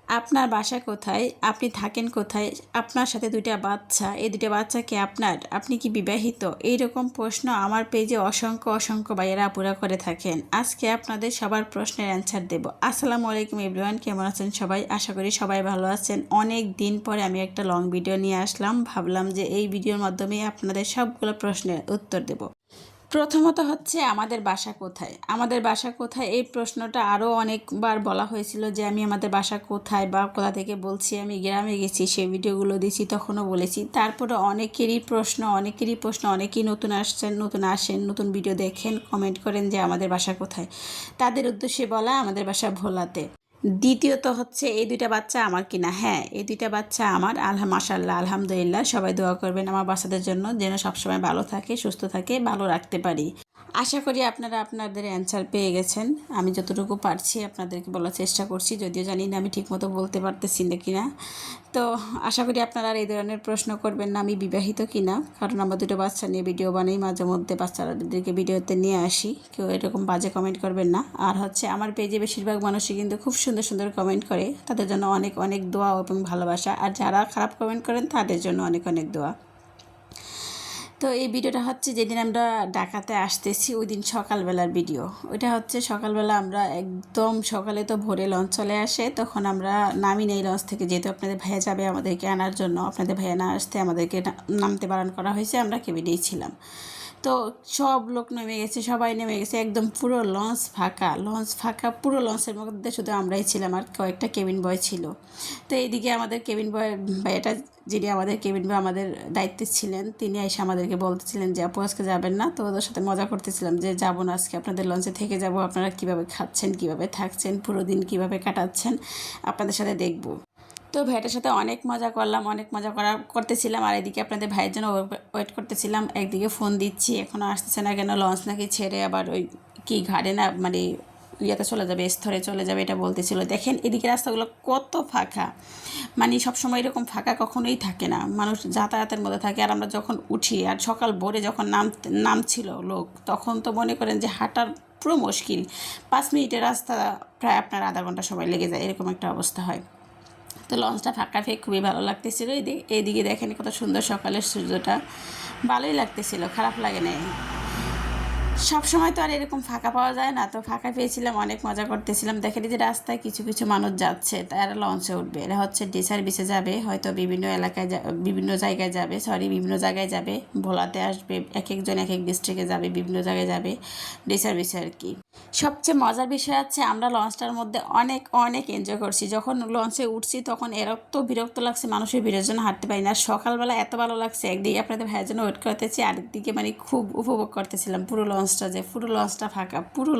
আপনার বাসা কোথায়? আপনি থাকেন কোথায়? আপনার সাথে ২ টা বাচ্চা। এই ২ টা বাচ্চা কি আপনার? আপনি কি বিবাহিত? এইরকম প্রশ্ন আমার পেজে অসংখ্য ভাইয়েরা আপুরা করে থাকেন। আজকে আপনাদের সবার প্রশ্নের অ্যান্সার দেব। আসসালামু আলাইকুম এভরিওয়ান, কেমন আছেন সবাই? আশা করি সবাই ভালো আছেন। অনেক দিন পরে আমি একটা লং ভিডিও নিয়ে আসলাম। ভাবলাম যে এই ভিডিওর মাধ্যমেই আপনাদের সবগুলো প্রশ্নের উত্তর দেব। প্রথমত হচ্ছে আমাদের বাসা কোথায়? আমাদের বাসা কোথায় এই প্রশ্নটা আরও অনেকবার বলা হয়েছিল যে আমি আমাদের বাসা কোথায় বা কোথা থেকে বলছি, আমি গ্রামে গেছি, সেই ভিডিওগুলো দিয়েছি, তখনও বলেছি। তারপরে অনেকেরই প্রশ্ন অনেকেই নতুন আসছেন, নতুন আসেন, নতুন ভিডিও দেখেন, কমেন্ট করেন যে আমাদের বাসা কোথায়। তাদের উদ্দেশ্যে বলা আমাদের বাসা ভোলাতে। দ্বিতীয়ত হচ্ছে এই ২ টা বাচ্চা আমার কিনা? হ্যাঁ, এই ২ টা বাচ্চা আমার। মাশাআল্লাহ, আলহামদুলিল্লাহ। সবাই দোয়া করবেন আমার বাচ্চাদের জন্য, যেন সবসময় ভালো থাকে, সুস্থ থাকে, ভালো রাখতে পারি। আশা করি আপনারা আপনাদের অ্যান্সার পেয়ে গেছেন। আমি যতটুকু পারছি আপনাদেরকে বলার চেষ্টা করছি, যদিও জানি না আমি ঠিকমতো বলতে পারতেছি না কিনা। তো আশা করি আপনারা আর এই ধরনের প্রশ্ন করবেন না আমি বিবাহিত কিনা, কারণ আমার ২ টো বাচ্চা নিয়ে ভিডিও বানাই, মাঝে মধ্যে বাচ্চাদেরকে ভিডিওতে নিয়ে আসি। কেউ এরকম বাজে কমেন্ট করবেন না। আর হচ্ছে আমার পেজে বেশিরভাগ মানুষই কিন্তু খুব সুন্দর সুন্দর কমেন্ট করে, তাদের জন্য অনেক অনেক দোয়া এবং ভালোবাসা। আর যারা খারাপ কমেন্ট করেন তাদের জন্য অনেক অনেক দোয়া। তো এই ভিডিওটা হচ্ছে যেদিন আমরা ঢাকাতে আসতেছি ওই দিন সকালবেলার ভিডিও। ওইটা হচ্ছে সকালবেলা আমরা একদম সকালে তো ভোরে লঞ্চ চলে আসে, তখন আমরা নামি নেই লঞ্চ থেকে, যেহেতু আপনাদের ভাইয়া যাবে আমাদেরকে আনার জন্য। আপনাদের ভাইয়া না আসতে আমাদেরকে নামতে বারণ করা হয়েছে, আমরা কেবিনেই ছিলাম। তো সব লোক নেমে গেছে, সবাই নেমে গেছে, একদম পুরো লঞ্চ ফাঁকা, পুরো লঞ্চের মধ্যে শুধু আমরাই ছিলাম আর কয়েকটা কেবিন বয় ছিল। তো এইদিকে আমাদের কেবিন বয় ভাইয়াটা, যিনি আমাদের কেবিন বয় আমাদের দায়িত্বে ছিলেন, তিনি এসে আমাদেরকে বলতেছিলেন যে আপু আজকে যাবেন না। তো ওদের সাথে মজা করতেছিলাম যে যাবো না আজকে, আপনাদের লঞ্চে থেকে যাব, আপনারা কীভাবে খাচ্ছেন, কীভাবে থাকছেন, পুরো দিন কীভাবে কাটাচ্ছেন আপনাদের সাথে দেখব। তো ভাইটার সাথে অনেক মজা করলাম, অনেক মজা করতেছিলাম। আর এদিকে আপনাদের ভাইয়ের জন্য ওয়েট করতেছিলাম। একদিকে ফোন দিচ্ছি, এখনও আসতেছে না কেন, লঞ্চ নাকি ছেড়ে আবার ওই কি ঘাটে না মানে ইয়েতে চলে যাবে, স্থলে চলে যাবে, এটা বলতেছিল। দেখেন এদিকে রাস্তাগুলো কত ফাঁকা, মানে সবসময় এরকম ফাঁকা কখনোই থাকে না, মানুষ যাতায়াতের মধ্যে থাকে। আর আমরা যখন উঠি আর সকাল ভোরে যখন নামছিল লোক, তখন তো মনে করেন যে হাঁটার পুরো মুশকিল। 5 মিনিটের রাস্তা প্রায় আপনার আধা ঘন্টা সময় লেগে যায়, এরকম একটা অবস্থা হয়। তো লঞ্চটা ফাঁকা পেয়ে খুবই ভালো লাগতেছিল। এইদিকে দেখেন কত সুন্দর সকালের সূর্যটা, ভালোই লাগতেছিল, খারাপ লাগে নাই। সব সময় তো আর এরকম ফাঁকা পাওয়া যায় না, তো ফাঁকা পেয়েছিলাম, অনেক মজা করতেছিলাম। দেখেন যে রাস্তায় কিছু কিছু মানুষ যাচ্ছে, তারা লঞ্চে উঠবে, এরা হচ্ছে ডে সার্ভিসে যাবে, হয়তো বিভিন্ন এলাকায় বিভিন্ন জায়গায় যাবে, বিভিন্ন জায়গায় যাবে, ভোলাতে আসবে, এক একজন এক এক ডিস্ট্রিক্টে যাবে, বিভিন্ন জায়গায় যাবে ডে সার্ভিসে আর কি। সবচেয়ে মজার বিষয় হচ্ছে আমরা লঞ্চটার মধ্যে অনেক অনেক এনজয় করছি। যখন লঞ্চে উঠছি তখন এত বিরক্ত লাগছে, মানুষের ভিড়ের জন্য হাঁটতে পারি না। সকালবেলা এত ভালো লাগছে, একদিকে আপনাদের ভাইয়ের জন্য ওয়েট করতেছি, আরেকদিকে মানে খুব উপভোগ করতেছিলাম পুরো লঞ্চটা, যে পুরো লঞ্চটা ফাঁকা, পুরো